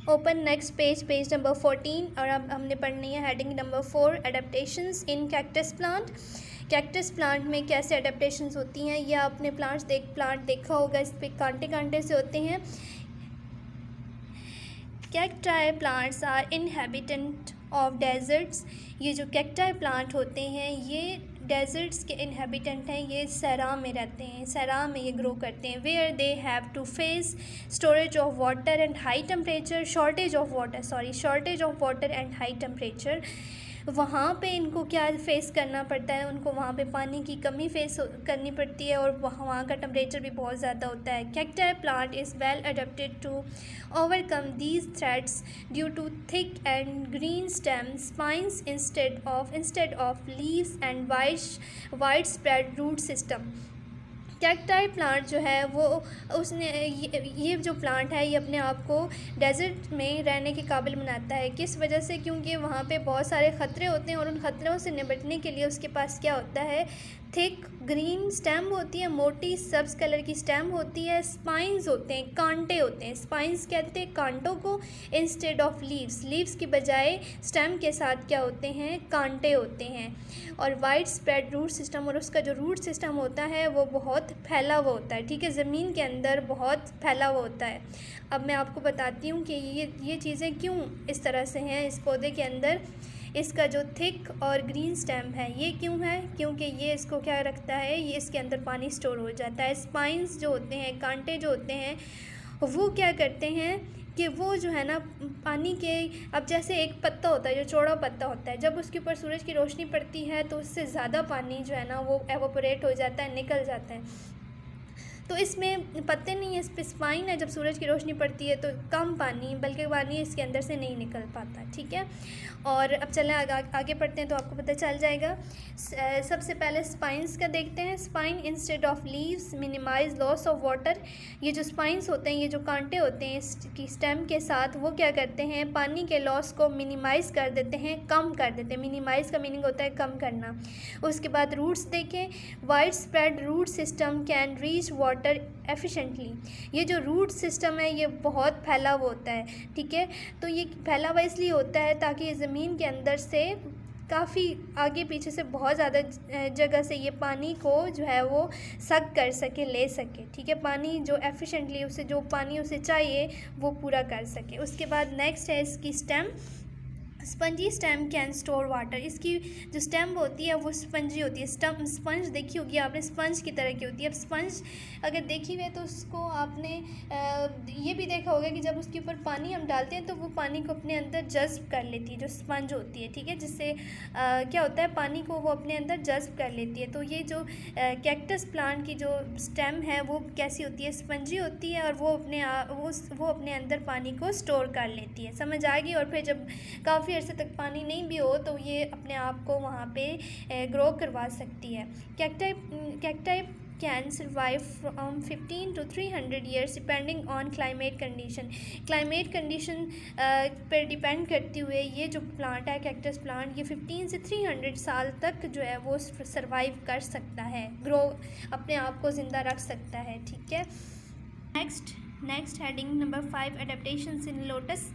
Open next page, page number 14, और अब हमने पढ़नी है हेडिंग नंबर 4, एडेप्टेशंस इन कैक्टस प्लांट। कैक्टस प्लांट में कैसे एडेप्टेशंस होती हैं, या आपने प्लांट देखा होगा, इस पे कांटे कांटे से होते हैं। Cacti plants are inhabitant of deserts. ये जो कैक्टाई प्लांट होते हैं ये डेजर्ट्स के इनहेबिटेंट हैं, ये सहरा में रहते हैं, सहरा में ये ग्रो करते हैं। Where they have to face storage of water and high temperature, shortage of water and high temperature. वहाँ पे इनको क्या फेस करना पड़ता है, उनको वहाँ पे पानी की कमी फेस करनी पड़ती है, और वहाँ का टेम्परेचर भी बहुत ज़्यादा होता है। Cacti plant is well adapted to overcome these threats due to thick and green stem spines instead of leaves and wide spread root system. Cacti plant जो है वो ये जो प्लांट है ये अपने आप को डेजर्ट में रहने के काबिल बनाता है। किस वजह से? क्योंकि वहाँ पे बहुत सारे ख़तरे होते हैं, और उन ख़तरों से निपटने के लिए उसके पास क्या होता है, थिक ग्रीन स्टेम होती है, मोटी सब्ज़ कलर की स्टेम होती है, स्पाइंस होते हैं, कांटे होते हैं। स्पाइंस कहते हैं कांटों को, इंस्टेड ऑफ लीव्स की बजाय स्टेम के साथ क्या होते हैं, कांटे होते हैं। और वाइड स्प्रेड रूट सिस्टम, और उसका जो रूट सिस्टम होता है वो बहुत फैला हुआ होता है, ठीक है, ज़मीन के अंदर बहुत फैला हुआ होता है। अब मैं आपको बताती हूँ कि ये चीज़ें क्यों इस तरह से हैं इस पौधे के अंदर। इसका जो थिक और ग्रीन स्टेम है ये क्यों है, क्योंकि ये इसको क्या रखता है, ये इसके अंदर पानी स्टोर हो जाता है। स्पाइंस जो होते हैं, कांटे जो होते हैं, वो क्या करते हैं कि वो जो है ना पानी के, अब जैसे एक पत्ता होता है जो चौड़ा पत्ता होता है, जब उसके ऊपर सूरज की रोशनी पड़ती है तो उससे ज़्यादा पानी जो है ना वो एवोपरेट हो जाता है, निकल जाता है। तो इसमें पत्ते नहीं है, इस पर स्पाइन है, जब सूरज की रोशनी पड़ती है तो कम पानी, बल्कि पानी इसके अंदर से नहीं निकल पाता, ठीक है। और अब चलें आगे पढ़ते हैं तो आपको पता चल जाएगा। सबसे पहले स्पाइंस का देखते हैं। Spine instead of leaves minimise loss of water. ये जो स्पाइंस होते हैं, ये जो कांटे होते हैं इसकी स्टेम के साथ, वो क्या करते हैं, पानी के लॉस को मिनिमाइज़ कर देते हैं, कम कर देते हैं। मिनिमाइज़ का मीनिंग होता है कम करना। उसके बाद रूट्स देखें। Wide spread root system can reach water efficiently. ये जो रूट सिस्टम है ये बहुत फैला हुआ होता है, ठीक है। तो ये फैला हुआ इसलिए होता है ताकि ये ज़मीन के अंदर से काफ़ी आगे पीछे से बहुत ज़्यादा जगह से ये पानी को जो है वो सक कर सके, ले सके, ठीक है। पानी जो एफिशिएंटली उसे जो पानी उसे चाहिए वो पूरा कर सके। उसके बाद नेक्स्ट है इसकी stem. Spongy stem can store water. इसकी जो स्टेम होती है वो स्पंजी होती है। स्पंज देखी होगी आपने, स्पंज की तरह की होती है। अब स्पंज अगर देखी हुई है तो उसको आपने ये भी देखा होगा कि जब उसके ऊपर पानी हम डालते हैं तो वो पानी को अपने अंदर जज्ब कर लेती है, जो स्पंज होती है, ठीक है, जिससे क्या होता है, पानी को वो अपने अंदर जज्ब कर लेती है। तो ये जो कैक्टस प्लांट की जो स्टेम है वो कैसी होती है, स्पंजी होती है, और वो अपने अंदर पानी को स्टोर कर लेती है। समझ आ गई। और फिर जब काफ़ी अरसे तक पानी नहीं भी हो तो ये अपने आप को वहाँ पे ग्रो करवा सकती है। Cacti can survive from 15 to 300 years depending on climate condition. Climate condition पर डिपेंड करते हुए ये जो प्लांट है, कैक्टस प्लांट, ये 15 से 300 साल तक जो है वो सर्वाइव कर सकता है, ग्रो अपने आप को ज़िंदा रख सकता है, ठीक है। Next heading number 5, adaptations in lotus.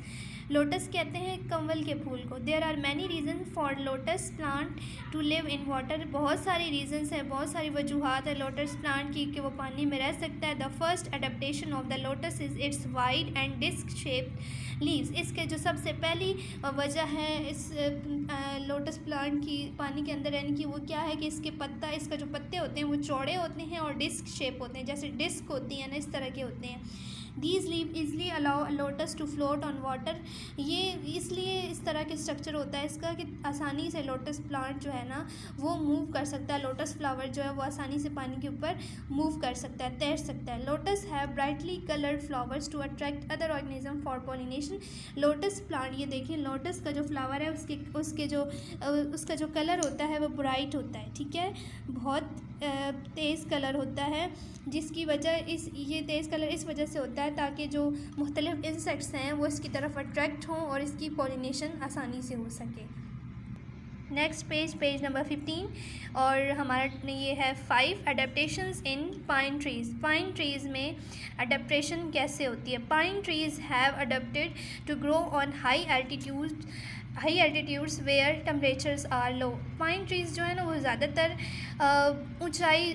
Lotus कहते हैं कमल के फूल को। There are many reason for lotus plant to live in water. बहुत सारी रीजंस हैं, बहुत सारी वजूहत है लोटस प्लांट की कि वो पानी में रह सकता है। The first adaptation of the lotus is its wide and disc shaped leaves. इसके जो सबसे पहली वजह है इस लोटस प्लांट की पानी के अंदर रहने की, वो क्या है कि इसका जो पत्ते होते हैं वो चौड़े होते हैं और डिस्क शेप होते हैं, जैसे डिस्क होती है ना, इस तरह के होते हैं। These leave easily allow lotus to float on water. ये इसलिए इस तरह के स्ट्रक्चर होता है इसका कि आसानी से लोटस प्लांट जो है ना वो मूव कर सकता है। लोटस फ्लावर जो है वो आसानी से पानी के ऊपर मूव कर सकता है, तैर सकता है। Lotus have brightly coloured flowers to attract other organism for pollination. Lotus plant, ये देखिए लोटस का जो फ्लावर है उसका जो कलर होता है वो ब्राइट होता है, ठीक है, बहुत तेज़ कलर होता है, जिसकी वजह ये तेज़ कलर इस वजह से होता है ताकि जो मुख्तलिफ इंसेक्ट्स हैं वो इसकी तरफ अट्रैक्ट हों और इसकी पॉलिनेशन आसानी से हो सके। नेक्स्ट पेज नंबर 15 और हमारा ये है 5 adaptations in pine trees. Pine trees में अडेप्टेशन कैसे होती है। Pine trees have adapted to grow on high altitudes where temperatures are low. Pine trees जो है ना वो ज़्यादातर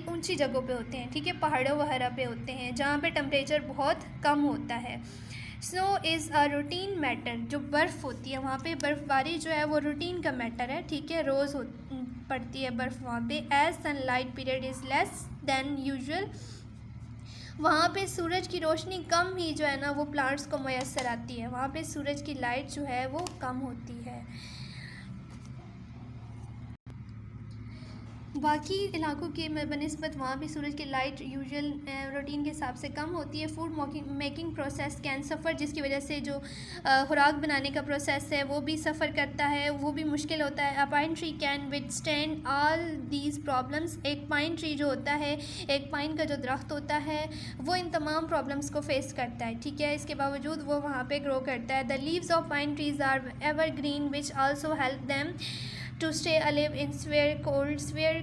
ऊंची जगहों पे होते हैं, ठीक है, पहाड़ों वगैरह पे होते हैं जहाँ पे टेम्परेचर बहुत कम होता है। Snow is a routine matter, जो बर्फ़ होती है वहाँ पे बर्फ़बारी जो है वो रूटीन का मैटर है, ठीक है, रोज़ पड़ती है बर्फ़ वहाँ पे। As sunlight period is less than usual, वहाँ पे सूरज की रोशनी कम ही जो है ना वो प्लांट्स को मैसर आती है, वहाँ पे सूरज की लाइट जो है वो कम होती है। बाकी इलाकों के बनिस्बत वहाँ पे सूरज की लाइट यूजुअल रूटीन के हिसाब से कम होती है। फूड मेकिंग प्रोसेस कैन सफ़र, जिसकी वजह से जो खुराक बनाने का प्रोसेस है वो भी सफ़र करता है, वो भी मुश्किल होता है। A pine tree can withstand all these problems, एक पाइन ट्री जो होता है, एक पाइन का जो दरख्त होता है वो इन तमाम प्रॉब्लम्स को फेस करता है, ठीक है, इसके बावजूद वो वहाँ पे ग्रो करता है। The leaves of pine trees are evergreen which also help them to stay alive in severe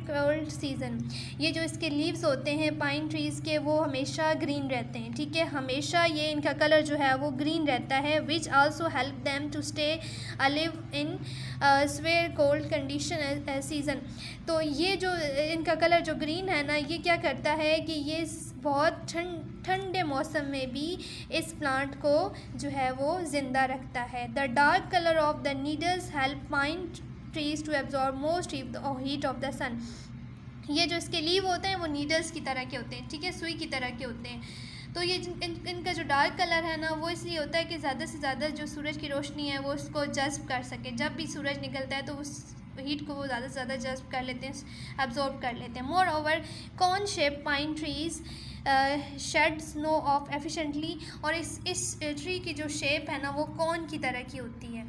cold season. ये जो इसके लीव्स होते हैं पाइन ट्रीज़ के वो हमेशा ग्रीन रहते हैं, ठीक है, हमेशा ये इनका कलर जो है वो ग्रीन रहता है। Which also help them to stay alive in severe cold condition season. तो ये जो इनका कलर जो ग्रीन है ना, ये क्या करता है कि ये बहुत ठंडे मौसम में भी इस प्लांट को जो है वो ज़िंदा रखता है। The dark colour of the needles help pine trees to absorb most heat of the sun. ये जो इसके लीव होते हैं वो नीडल्स की तरह के होते हैं, ठीक है, सुई की तरह के होते हैं। तो ये इनका जो डार्क कलर है ना वो इसलिए होता है कि ज़्यादा से ज़्यादा जो सूरज की रोशनी है वो उसको जज्ब कर सके। जब भी सूरज निकलता है तो उस हीट को वो ज़्यादा से ज़्यादा जज्ब कर लेते हैं, एब्जॉर्ब कर लेते हैं। Moreover cone shape pine trees shed snow off efficiently, और इस ट्री की जो शेप है ना वो कॉन की तरह की होती है।